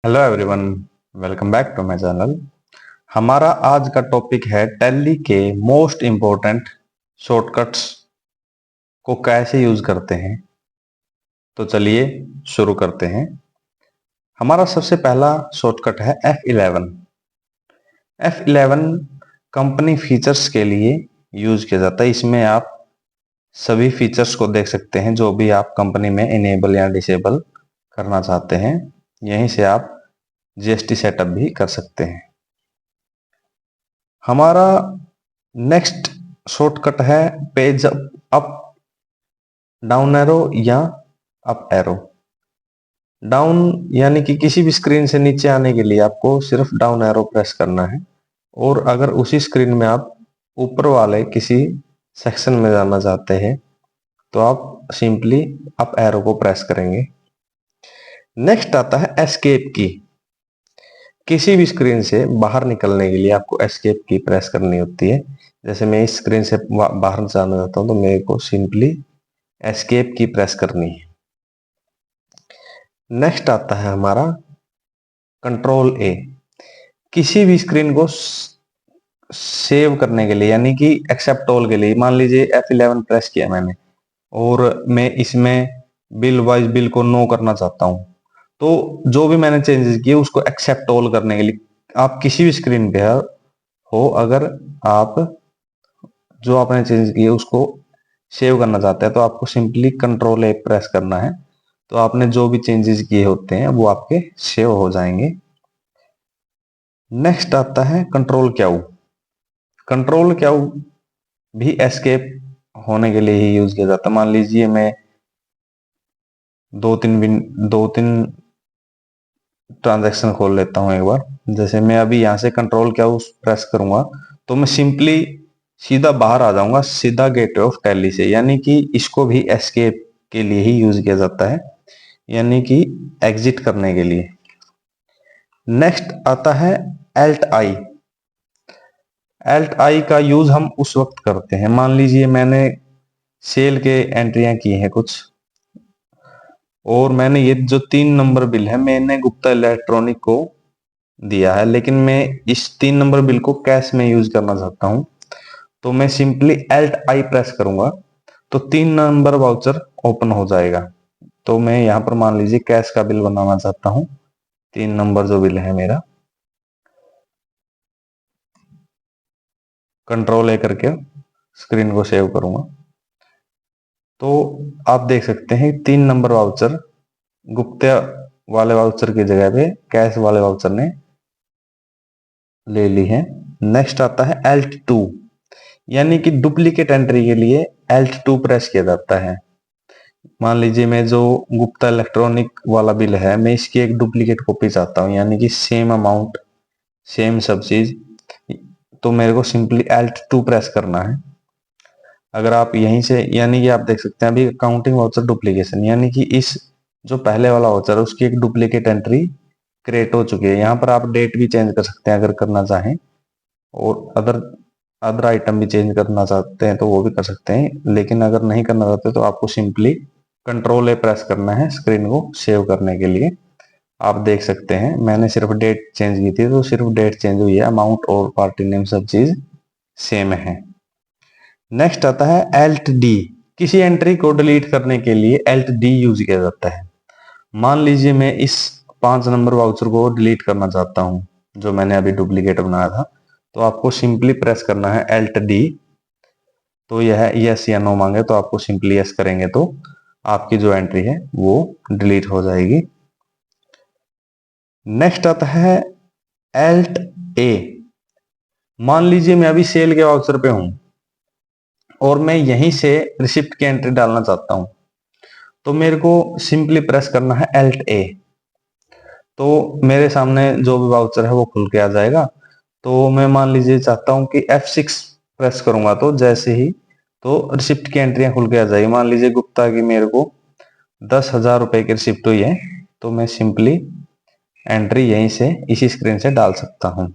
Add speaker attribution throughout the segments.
Speaker 1: Hello everyone, welcome back to my channel. हमारा आज का टॉपिक है टैली के मोस्ट इम्पोर्टेंट शॉर्टकट्स को कैसे यूज करते हैं। तो चलिए शुरू करते हैं। हमारा सबसे पहला शॉर्टकट है F11। F11 कंपनी फीचर्स के लिए यूज किया जाता है। इसमें आप सभी फीचर्स को देख सकते हैं जो भी आप कंपनी में इनेबल या डिसेबल करना चाहते हैं। यहीं से आप जीएसटी सेटअप भी कर सकते हैं। हमारा नेक्स्ट शॉर्टकट है पेज अप, डाउन एरो या अप एरो। डाउन यानी कि किसी भी स्क्रीन से नीचे आने के लिए आपको सिर्फ डाउन एरो प्रेस करना है, और अगर उसी स्क्रीन में आप ऊपर वाले किसी सेक्शन में जाना चाहते हैं तो आप सिंपली अप एरो को प्रेस करेंगे। नेक्स्ट आता है एस्केप की। किसी भी स्क्रीन से बाहर निकलने के लिए आपको एस्केप की प्रेस करनी होती है। जैसे मैं इस स्क्रीन से बाहर जाना चाहता हूं तो मेरे को सिंपली एस्केप की प्रेस करनी है। नेक्स्ट आता है हमारा कंट्रोल ए। किसी भी स्क्रीन को सेव करने के लिए यानी कि एक्सेप्ट ऑल के लिए, मान लीजिए F11 प्रेस किया मैंने और मैं इसमें बिल वाइज बिल को नो करना चाहता हूं, तो जो भी मैंने चेंजेस किए उसको एक्सेप्ट ऑल करने के लिए आप किसी भी स्क्रीन पे हो, अगर आप जो आपने चेंज किए उसको सेव करना चाहते हैं तो आपको सिंपली कंट्रोल ए प्रेस करना है। तो आपने जो भी चेंजेस किए होते हैं वो आपके सेव हो जाएंगे। नेक्स्ट आता है कंट्रोल क्यू। कंट्रोल क्यू भी एस्केप होने के लिए ही यूज किया जाता है। मान लीजिए मैं दो तीन ट्रांजैक्शन खोल लेता हूं एक बार। जैसे मैं अभी यहां से कंट्रोल क्यू प्रेस करूंगा तो मैं सिंपली सीधा बाहर आ जाऊंगा, सीधा गेटवे ऑफ टैली से, यानी कि इसको भी एस्केप के लिए ही यूज किया जाता है, यानी कि एग्जिट करने के लिए। नेक्स्ट आता है एल्ट आई। एल्ट आई का यूज हम उस वक्त करते हैं, मान लीजिए मैंने सेल के एंट्रियां की हैं कुछ, और मैंने ये जो 3 नंबर बिल है मैंने गुप्ता इलेक्ट्रॉनिक को दिया है, लेकिन मैं इस 3 नंबर बिल को कैश में यूज करना चाहता हूं, तो मैं सिंपली एल्ट आई प्रेस करूंगा तो 3 नंबर वाउचर ओपन हो जाएगा। तो मैं यहां पर मान लीजिए कैश का बिल बनाना चाहता हूं, 3 नंबर जो बिल है मेरा, कंट्रोल ए करके स्क्रीन को सेव करूंगा तो आप देख सकते हैं 3 नंबर वाउचर गुप्ता वाले वाउचर की जगह पे कैश वाले वाउचर ने ले ली है। नेक्स्ट आता है एल्ट टू, यानी कि डुप्लीकेट एंट्री के लिए एल्ट टू प्रेस किया जाता है। मान लीजिए मैं जो गुप्ता इलेक्ट्रॉनिक वाला बिल है मैं इसकी एक डुप्लीकेट कॉपी चाहता हूं, यानी कि सेम अमाउंट सेम सब चीज, तो मेरे को सिंपली एल्ट टू प्रेस करना है। अगर आप यहीं से, यानी कि आप देख सकते हैं अभी काउंटिंग वाउचर डुप्लीकेशन, यानी कि इस जो पहले वाला वाउचर है उसकी एक डुप्लीकेट एंट्री क्रिएट हो चुकी है। यहाँ पर आप डेट भी चेंज कर सकते हैं अगर करना चाहें, और अदर अदर आइटम भी चेंज करना चाहते हैं तो वो भी कर सकते हैं, लेकिन अगर नहीं करना चाहते तो आपको सिंपली कंट्रोल ए प्रेस करना है स्क्रीन को सेव करने के लिए। आप देख सकते हैं मैंने सिर्फ डेट चेंज की थी तो सिर्फ डेट चेंज हुई है, अमाउंट और पार्टी नेम सब चीज सेम है। नेक्स्ट आता है एल्ट डी। किसी एंट्री को डिलीट करने के लिए एल्ट डी यूज किया जाता है। मान लीजिए मैं इस 5 नंबर वाउचर को डिलीट करना चाहता हूं जो मैंने अभी डुप्लीकेट बनाया था, तो आपको सिंपली प्रेस करना है एल्ट डी। तो यह यस या नो मांगे तो आपको सिंपली यस करेंगे तो आपकी जो एंट्री है वो डिलीट हो जाएगी। नेक्स्ट आता है एल्ट ए। मान लीजिए मैं अभी सेल के वाउचर पे हूं और मैं यहीं से रिसिप्ट की एंट्री डालना चाहता हूं, तो मेरे को सिंपली प्रेस करना है एल्ट ए। तो मेरे सामने जो भी वाउचर है वो खुल के आ जाएगा। तो मैं मान लीजिए चाहता हूं कि F6 प्रेस करूंगा तो जैसे ही तो रिसिप्ट की एंट्रियां खुल के आ जाएगी। मान लीजिए गुप्ता की मेरे को 10,000 रुपए की रिसिप्ट हुई है तो मैं सिंपली एंट्री यहीं से इसी स्क्रीन से डाल सकता हूं।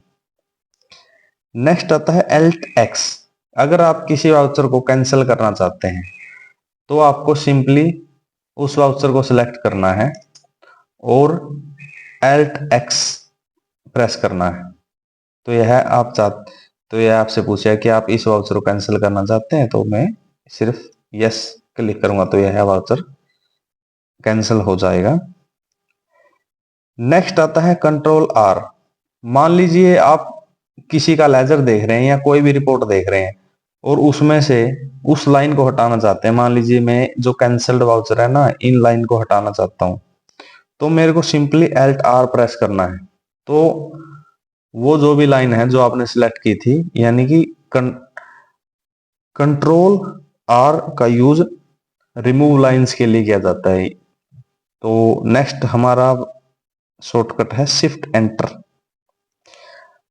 Speaker 1: नेक्स्ट आता है एल्ट एक्स। अगर आप किसी वाउचर को कैंसिल करना चाहते हैं तो आपको सिंपली उस वाउचर को सिलेक्ट करना है और Alt X प्रेस करना है। तो यह आपसे पूछा कि आप इस वाउचर को कैंसिल करना चाहते हैं, तो मैं सिर्फ यस क्लिक करूंगा तो यह वाउचर कैंसिल हो जाएगा। नेक्स्ट आता है कंट्रोल आर। मान लीजिए आप किसी का लेजर देख रहे हैं या कोई भी रिपोर्ट देख रहे हैं और उसमें से उस लाइन को हटाना चाहते हैं। मान लीजिए मैं जो कैंसल्ड वाउचर है ना, इन लाइन को हटाना चाहता हूं, तो मेरे को सिंपली Alt R प्रेस करना है। तो वो जो भी लाइन है जो आपने सिलेक्ट की थी, यानी कि कंट्रोल आर का यूज रिमूव लाइंस के लिए किया जाता है। तो नेक्स्ट हमारा शॉर्टकट है शिफ्ट एंटर।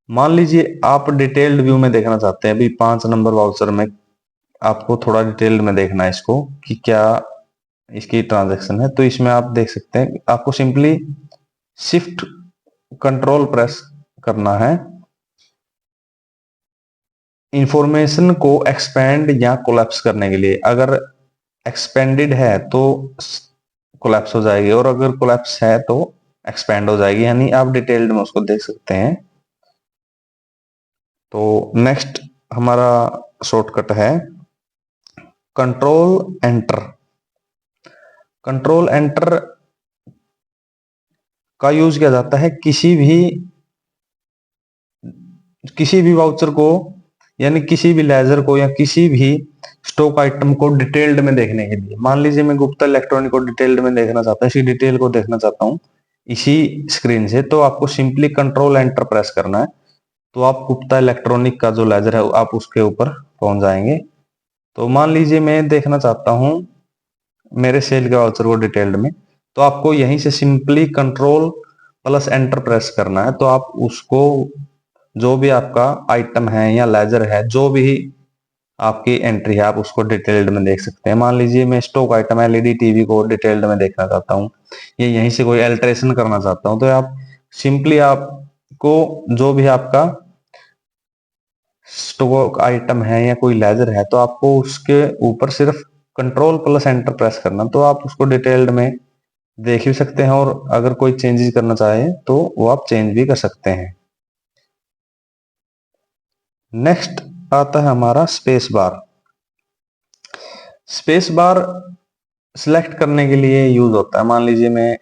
Speaker 1: मान लीजिए आप डिटेल्ड व्यू में देखना चाहते हैं, अभी 5 नंबर वाउचर में आपको थोड़ा डिटेल्ड में देखना है इसको कि क्या इसकी ट्रांजैक्शन है। तो इसमें आप देख सकते हैं, आपको सिंपली शिफ्ट कंट्रोल प्रेस करना है इंफॉर्मेशन को एक्सपेंड या कोलैप्स करने के लिए। अगर एक्सपेंडेड है तो कोलैप्स हो जाएगी और अगर कोलैप्स है तो एक्सपेंड हो जाएगी, यानी आप डिटेल्ड में उसको देख सकते हैं। तो नेक्स्ट हमारा शॉर्टकट है कंट्रोल एंटर। कंट्रोल एंटर का यूज किया जाता है किसी भी वाउचर को, यानी किसी भी लेजर को या किसी भी स्टॉक आइटम को डिटेल्ड में देखने के लिए। मान लीजिए मैं गुप्ता इलेक्ट्रॉनिक को डिटेल्ड में देखना चाहता हूँ, इसकी डिटेल को देखना चाहता हूँ इसी स्क्रीन से, तो आपको सिंपली कंट्रोल एंटर प्रेस करना है। तो आप गुप्ता इलेक्ट्रॉनिक का जो लेजर है आप उसके ऊपर पहुंच जाएंगे। तो मान लीजिए मैं देखना चाहता हूं मेरे सेल के वाउचर को डिटेल्ड में, तो आपको यहीं से simply control plus enter press करना है। तो आप उसको जो भी आपका आइटम है या लेजर है, जो भी आपकी एंट्री है, आप उसको डिटेल्ड में देख सकते हैं। मान लीजिए मैं स्टॉक आइटम एलईडी टीवी को डिटेल्ड में देखना चाहता हूँ या यहीं से कोई अल्टरेशन करना चाहता हूँ, तो आप सिंपली आपको जो भी आपका स्टॉक आइटम है या कोई लेजर है, तो आपको उसके ऊपर सिर्फ कंट्रोल प्लस एंटर प्रेस करना, तो आप उसको डिटेल्ड में देख भी सकते हैं और अगर कोई चेंजेस करना चाहे तो वो आप चेंज भी कर सकते हैं। नेक्स्ट आता है हमारा space bar. Space bar select करने के लिए यूज होता है। मान लीजिए मैं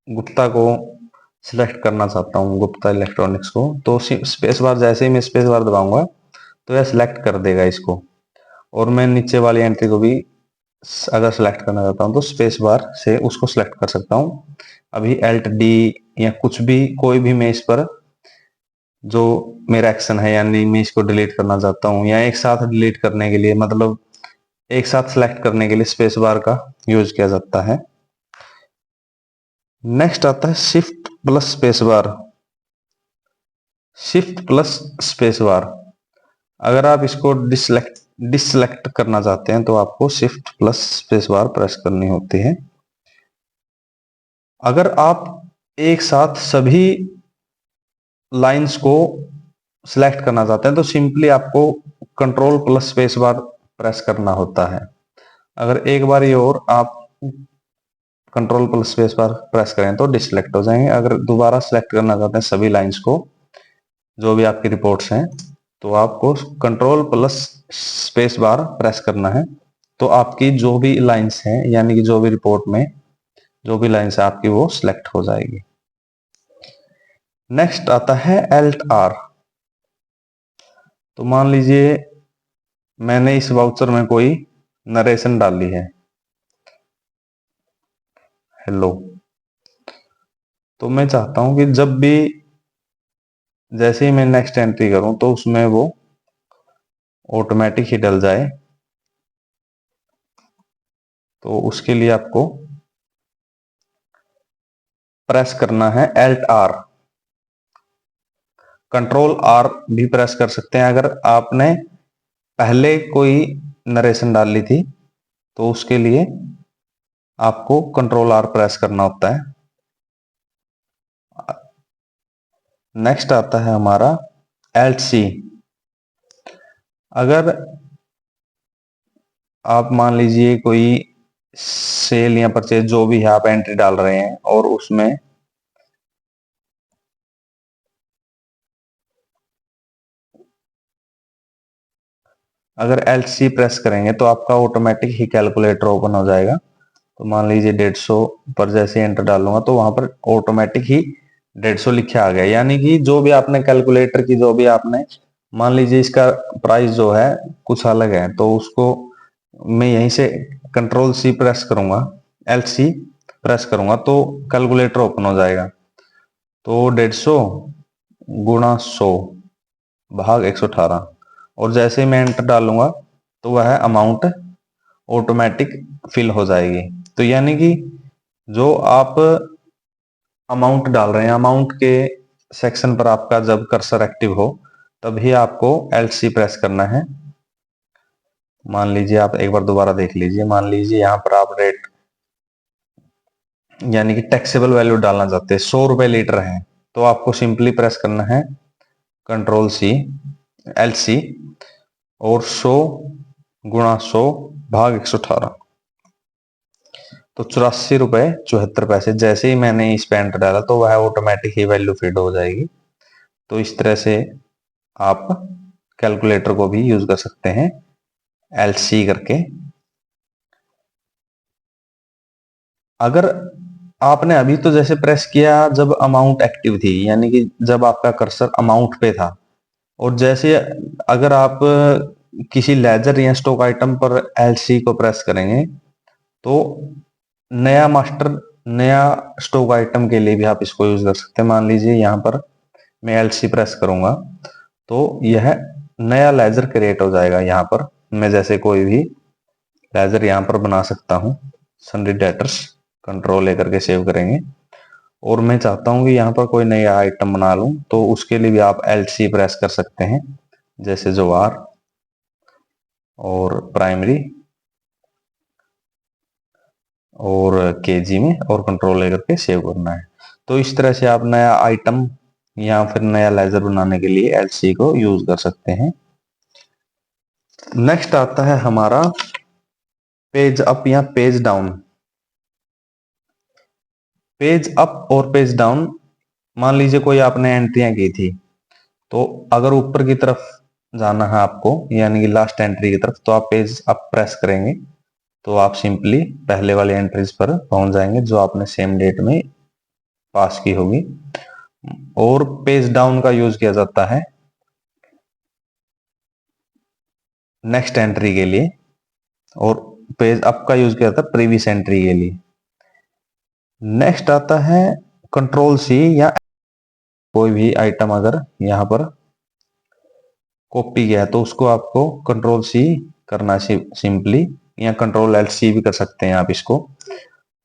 Speaker 1: गुप्ता को सिलेक्ट करना चाहता हूँ, गुप्ता इलेक्ट्रॉनिक्स को, तो स्पेस बार जैसे ही मैं स्पेस बार दबाऊंगा तो यह सिलेक्ट कर देगा इसको। और मैं नीचे वाली एंट्री को भी अगर सिलेक्ट करना चाहता हूँ तो स्पेस बार से उसको सिलेक्ट कर सकता हूँ। अभी Alt D या कुछ भी कोई भी मैं इस पर जो मेरा एक्शन है, यानी मैं इसको डिलीट करना चाहता हूँ या एक साथ डिलीट करने के लिए, मतलब एक साथ सिलेक्ट करने के लिए स्पेस बार का यूज किया जाता है। नेक्स्ट आता है shift plus space bar. Shift plus space bar, अगर आप इसको डिसलेक्ट करना चाहते हैं तो आपको shift plus space bar press करनी होती है। अगर आप एक साथ सभी लाइंस को सिलेक्ट करना चाहते हैं तो सिंपली आपको control plus space bar press करना होता है। अगर एक बार ये और आप control plus space bar press करें तो डिसलेक्ट हो जाएंगे। अगर दोबारा सिलेक्ट करना चाहते हैं सभी लाइंस को, जो भी आपकी रिपोर्ट्स हैं, तो आपको control plus space bar press करना है। तो आपकी जो भी लाइंस हैं, यानी कि जो भी रिपोर्ट में जो भी लाइंस है आपकी, वो सिलेक्ट हो जाएगी। नेक्स्ट आता है Alt R। तो मान लीजिए मैंने इस वाउचर में कोई नरेशन डाली है, हेलो, तो मैं चाहता हूं कि जब भी जैसे ही मैं नेक्स्ट एंट्री करूं तो उसमें वो ऑटोमेटिक ही डल जाए। तो उसके लिए आपको प्रेस करना है Alt R। कंट्रोल R भी प्रेस कर सकते हैं अगर आपने पहले कोई नरेशन डाली थी, तो उसके लिए आपको कंट्रोल R प्रेस करना होता है। नेक्स्ट आता है हमारा Alt C। अगर आप मान लीजिए कोई सेल या परचेज जो भी है आप एंट्री डाल रहे हैं और उसमें अगर LC प्रेस करेंगे तो आपका ऑटोमेटिक ही कैलकुलेटर ओपन हो जाएगा। तो मान लीजिए 150 पर जैसे एंटर डालूंगा तो वहां पर ऑटोमेटिक ही 150 लिखे आ गया। यानी कि जो भी आपने कैलकुलेटर की जो भी आपने मान लीजिए इसका प्राइस जो है कुछ अलग है, तो उसको मैं यहीं से कंट्रोल C प्रेस करूंगा, LC प्रेस करूंगा तो कैलकुलेटर ओपन हो जाएगा। तो 150 गुणा 100 भाग 118, और जैसे ही मैं एंटर डालूंगा तो वह अमाउंट ऑटोमेटिक फिल हो जाएगी। तो यानी कि जो आप अमाउंट डाल रहे हैं, अमाउंट के सेक्शन पर आपका जब कर्सर एक्टिव हो तभी आपको LC प्रेस करना है। मान लीजिए आप एक बार दोबारा देख लीजिए, मान लीजिए यहाँ पर आप रेट यानी कि टैक्सेबल वैल्यू डालना चाहते हैं, 100 रुपए लीटर है, तो आपको सिंपली प्रेस करना है कंट्रोल C LC और 100 गुणा 100 भाग 118, तो 84 रुपए 74 पैसे। जैसे ही मैंने इस पे एंटर डाला तो वह ऑटोमेटिक ही वैल्यू फीड हो जाएगी। तो इस तरह से आप कैलकुलेटर को भी यूज कर सकते हैं LC करके। अगर आपने अभी तो जैसे प्रेस किया जब अमाउंट एक्टिव थी, यानी कि जब आपका कर्सर अमाउंट पे था, और जैसे अगर आप किसी लेजर या स्टॉक आइटम पर LC को प्रेस करेंगे तो नया मास्टर नया स्टॉक आइटम के लिए भी आप इसको यूज कर सकते हैं। मान लीजिए यहाँ पर मैं LC प्रेस करूंगा तो यह नया लेजर क्रिएट हो जाएगा। यहाँ पर मैं जैसे कोई भी लेजर यहाँ पर बना सकता हूँ, सन्डी डेटर्स, कंट्रोल A करके सेव करेंगे, और मैं चाहता हूँ कि यहाँ पर कोई नया आइटम बना लूँ तो उसके लिए भी आप LC प्रेस कर सकते हैं, जैसे ज्वार और प्राइमरी और KG में, और कंट्रोल A करके सेव करना है। तो इस तरह से आप नया आइटम या फिर नया लेजर बनाने के लिए LC को यूज कर सकते हैं। नेक्स्ट आता है हमारा पेज अप या पेज डाउन। पेज अप और पेज डाउन, मान लीजिए कोई आपने एंट्रियां की थी, तो अगर ऊपर की तरफ जाना है आपको यानी कि लास्ट एंट्री की तरफ, तो आप पेज अप प्रेस करेंगे तो आप सिंपली पहले वाली एंट्रीज पर पहुंच जाएंगे जो आपने सेम डेट में पास की होगी। और पेज डाउन का यूज किया जाता है नेक्स्ट एंट्री के लिए, और पेज अप का यूज किया जाता है प्रीवियस एंट्री के लिए। नेक्स्ट आता है कंट्रोल C, या कोई भी आइटम अगर यहाँ पर कॉपी किया है तो उसको आपको कंट्रोल C करना सिंपली, या कंट्रोल LC भी कर सकते हैं आप इसको।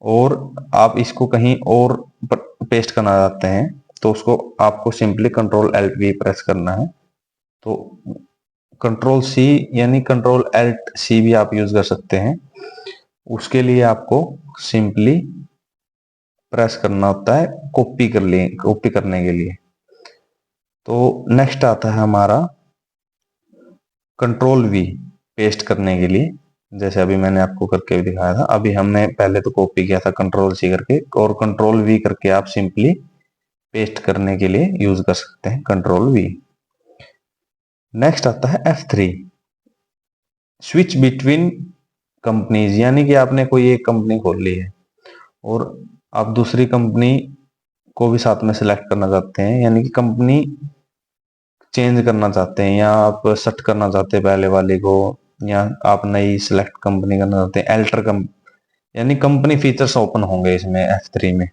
Speaker 1: और आप इसको कहीं और पेस्ट करना चाहते हैं तो उसको आपको simply control Alt V press करना है। तो कंट्रोल C यानी कंट्रोल Alt C भी आप यूज कर सकते हैं। उसके लिए आपको सिंपली प्रेस करना होता है कॉपी करने के लिए। तो नेक्स्ट आता है हमारा कंट्रोल V पेस्ट करने के लिए, जैसे अभी मैंने आपको करके भी दिखाया था। अभी हमने पहले तो कॉपी किया था कंट्रोल C करके, और कंट्रोल V करके आप सिंपली पेस्ट करने के लिए यूज कर सकते हैं कंट्रोल V। नेक्स्ट आता है F3, स्विच बिटवीन कंपनीज, यानी कि आपने कोई एक कंपनी खोल ली है और आप दूसरी कंपनी को भी साथ में सिलेक्ट करना चाहते हैं, यानी कि कंपनी चेंज करना चाहते हैं, या आप सेट करना चाहते हैं पहले वाले को, या आप नई सिलेक्ट कंपनी करना चाहते हैं एल्टर यानी कंपनी फीचर्स ओपन होंगे इसमें F3 में।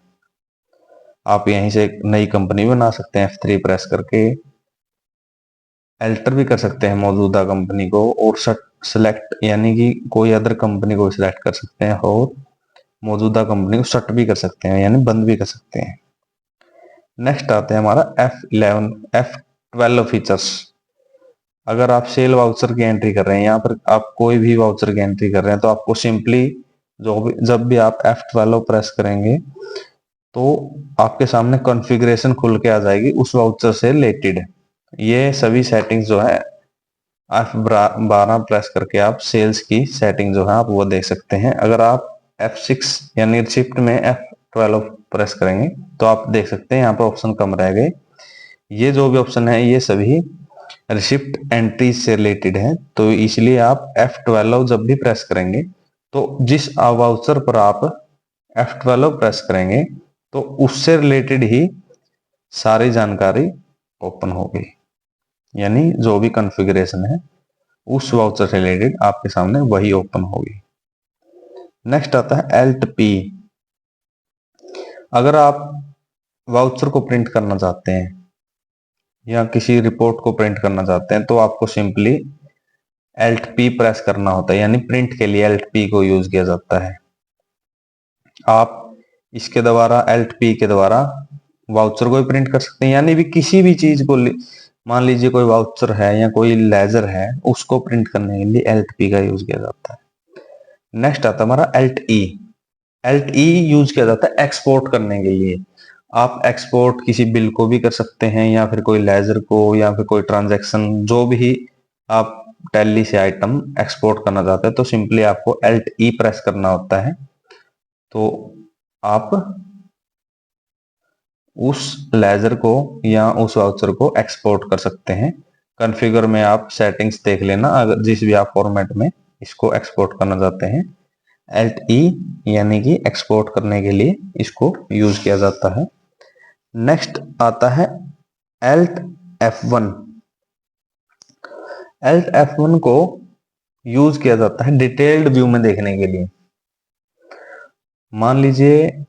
Speaker 1: आप यहीं से एक नई कंपनी बना सकते हैं F3 प्रेस करके, एल्टर भी कर सकते हैं मौजूदा कंपनी को, और सेलेक्ट यानी कि कोई अदर कंपनी को सिलेक्ट कर सकते हैं, और मौजूदा कंपनी को शट भी कर सकते हैं यानी बंद भी कर सकते हैं। नेक्स्ट आते हैं हमारा F11 F12 फीचर्स। अगर आप सेल वाउचर की एंट्री कर रहे हैं या फिर आप कोई भी वाउचर की एंट्री कर रहे हैं तो आपको सिंपली जब भी आप F12 प्रेस करेंगे तो आपके सामने कॉन्फ़िगरेशन खुल के आ जाएगी उस वाउचर से रिलेटेड। ये सभी सेटिंग्स जो है F12 प्रेस करके आप सेल्स की सेटिंग जो है आप वो देख सकते हैं। अगर आप F6 यानी रिसिप्ट में F12 प्रेस करेंगे तो आप देख सकते हैं यहाँ पर ऑप्शन कम रह गए। ये जो भी ऑप्शन है ये सभी रिसिप्ट एंट्री से रिलेटेड है, तो इसलिए आप F12 जब भी प्रेस करेंगे तो जिस वाउचर पर आप F12 प्रेस करेंगे तो उससे रिलेटेड ही सारी जानकारी ओपन होगी, यानी जो भी कॉन्फ़िगरेशन है उस वाउचर से रिलेटेड आपके सामने वही ओपन होगी। नेक्स्ट आता है Alt P। अगर आप वाउचर को प्रिंट करना चाहते हैं या किसी रिपोर्ट को प्रिंट करना चाहते हैं तो आपको सिंपली Alt P प्रेस करना होता है, यानी प्रिंट के लिए Alt P को यूज किया जाता है। आप इसके द्वारा Alt P के द्वारा वाउचर को भी प्रिंट कर सकते हैं, यानी भी किसी भी चीज को, मान लीजिए कोई वाउचर है या कोई लेजर है, उसको प्रिंट करने के लिए Alt P का यूज किया जाता है। नेक्स्ट आता है हमारा Alt E। Alt E use किया जाता है एक्सपोर्ट करने के लिए। आप एक्सपोर्ट किसी बिल को भी कर सकते हैं या फिर कोई लेजर को या फिर कोई ट्रांजैक्शन, जो भी आप टैली से आइटम एक्सपोर्ट करना चाहते हैं तो सिंपली आपको Alt E प्रेस करना होता है, तो आप उस लेजर को या उस वाउचर को एक्सपोर्ट कर सकते हैं। कॉन्फ़िगर में आप सेटिंग्स देख लेना, अगर जिस भी आप फॉर्मेट में इसको एक्सपोर्ट करना चाहते हैं। Alt E यानी कि एक्सपोर्ट करने के लिए इसको यूज किया जाता है। नेक्स्ट आता है Alt F1। Alt F1 को यूज किया जाता है डिटेल्ड व्यू में देखने के लिए। मान लीजिए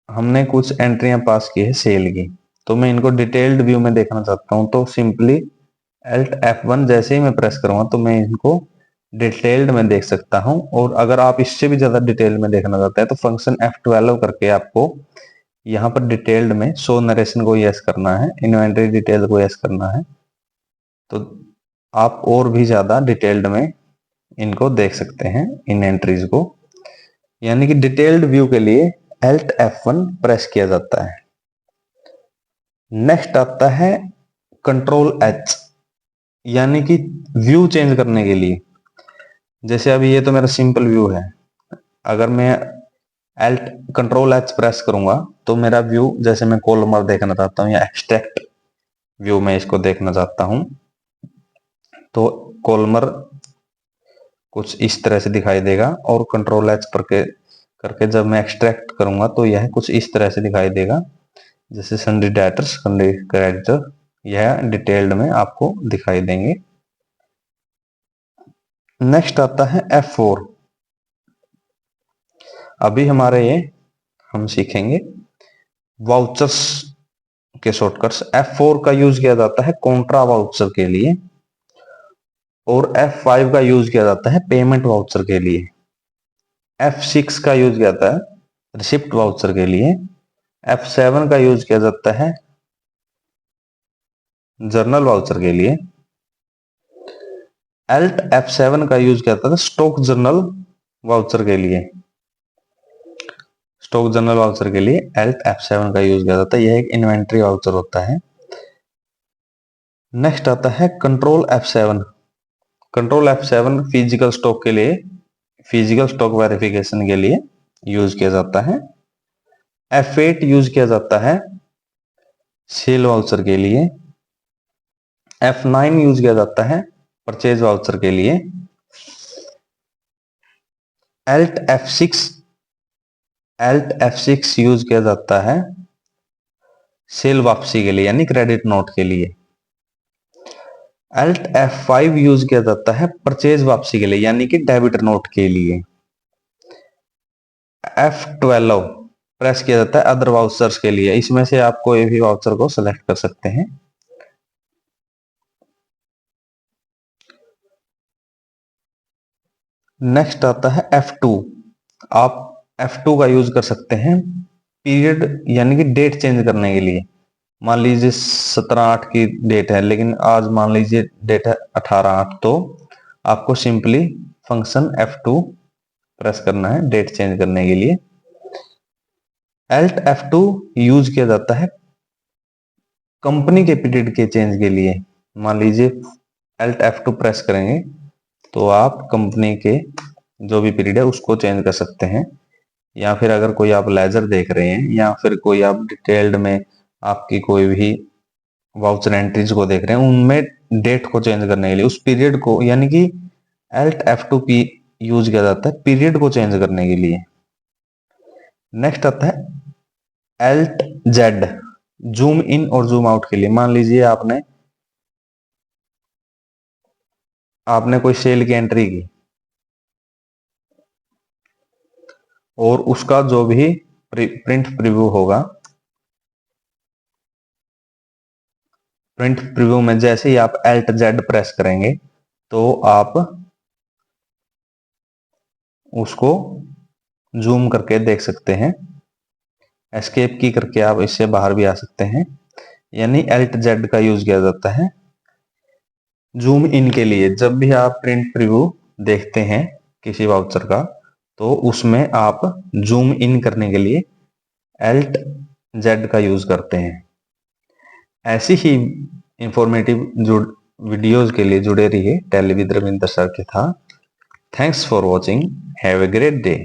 Speaker 1: हमने कुछ एंट्रियां पास की है सेल की, तो मैं इनको डिटेल्ड व्यू में देखना चाहता हूं, तो सिंपली Alt F1 जैसे ही मैं प्रेस करूंगा तो मैं इनको डिटेल्ड में देख सकता हूं। और अगर आप इससे भी ज्यादा डिटेल में देखना चाहते हैं तो फंक्शन F12 करके आपको यहाँ पर डिटेल्ड में शो नरेशन को यस करना है, इन्वेंटरी डिटेल को यस करना है, तो आप और भी ज्यादा डिटेल्ड में इनको देख सकते हैं इन एंट्रीज को। यानी कि डिटेल्ड व्यू के लिए Alt F1 प्रेस किया जाता है। नेक्स्ट आता है कंट्रोल H, यानी कि व्यू चेंज करने के लिए। जैसे अभी ये तो मेरा सिंपल व्यू है, अगर मैं कंट्रोल H प्रेस करूंगा तो मेरा व्यू, जैसे मैं कॉलमर देखना चाहता हूं या एक्सट्रैक्ट व्यू में इसको देखना चाहता हूं, तो कॉलमर कुछ इस तरह से दिखाई देगा, और कंट्रोल H करके जब मैं एक्सट्रैक्ट करूंगा तो यह कुछ इस तरह से दिखाई देगा, जैसे सन्डी डेटर्स, सन्डी क्रेडिटर, यह डिटेल्ड में आपको दिखाई देंगे। नेक्स्ट आता है F4। अभी हमारे ये हम सीखेंगे वाउचर्स के शॉर्टकट्स। F4 का यूज किया जाता है कॉन्ट्रा वाउचर के लिए, और F5 का यूज किया जाता है पेमेंट वाउचर के लिए। F6 का यूज किया जाता है रिसिप्ट वाउचर के लिए। F7 का यूज किया जाता है जर्नल वाउचर के लिए। Alt F7 का यूज किया जाता है स्टॉक जर्नल वाउचर के लिए। स्टॉक जर्नल वाउचर के लिए Alt F7 का यूज किया जाता है, यह एक इन्वेंट्री वाउचर होता है। नेक्स्ट आता है control F7। Control F7 physical stock के लिए, फिजिकल स्टॉक वेरिफिकेशन के लिए यूज किया जाता है। F8 यूज किया जाता है सेल वाउचर के लिए। F9 यूज किया जाता है परचेज वाउचर के लिए। Alt F6 यूज किया जाता है सेल वापसी के लिए, यानी क्रेडिट नोट के लिए। Alt F5 यूज किया जाता है परचेज वापसी के लिए, यानी कि डेबिट नोट के लिए। F12 प्रेस किया जाता है अदर वाउचर्स के लिए। इसमें से आप कोई भी वाउचर को सिलेक्ट कर सकते हैं। नेक्स्ट आता है F2। आप F2 का यूज कर सकते हैं पीरियड, यानी कि डेट चेंज करने के लिए। मान लीजिए 17/8 की डेट है, लेकिन आज मान लीजिए डेट है 18/8, तो आपको सिंपली फंक्शन F2 प्रेस करना है डेट चेंज करने के लिए। Alt F2 यूज किया जाता है कंपनी के पीरियड के चेंज के लिए। मान लीजिए Alt F2 प्रेस करेंगे तो आप कंपनी के जो भी पीरियड है उसको चेंज कर सकते हैं, या फिर अगर कोई आप लेजर देख रहे हैं या फिर कोई आप डिटेल्ड में आपकी कोई भी वाउचर एंट्रीज को देख रहे हैं, उनमें डेट को चेंज करने के लिए, उस पीरियड को, यानी कि Alt F2P यूज किया जाता है पीरियड को चेंज करने के लिए। नेक्स्ट आता है Alt Z, जूम इन और जूम आउट के लिए। मान लीजिए आपने कोई सेल की एंट्री की और उसका जो भी प्रिंट प्रीव्यू होगा, प्रिंट प्रीव्यू में जैसे ही आप Alt Z प्रेस करेंगे तो आप उसको जूम करके देख सकते हैं। एस्केप की करके आप इससे बाहर भी आ सकते हैं, यानी Alt Z का यूज किया जाता है जूम इन के लिए। जब भी आप प्रिंट प्रीव्यू देखते हैं किसी वाउचर का, तो उसमें आप जूम इन करने के लिए Alt Z का यूज करते हैं। ऐसी ही इंफॉर्मेटिव वीडियोज के लिए जुड़े रहिए टेली विद रविंद्र सर के साथ। Thanks for watching, have a great day.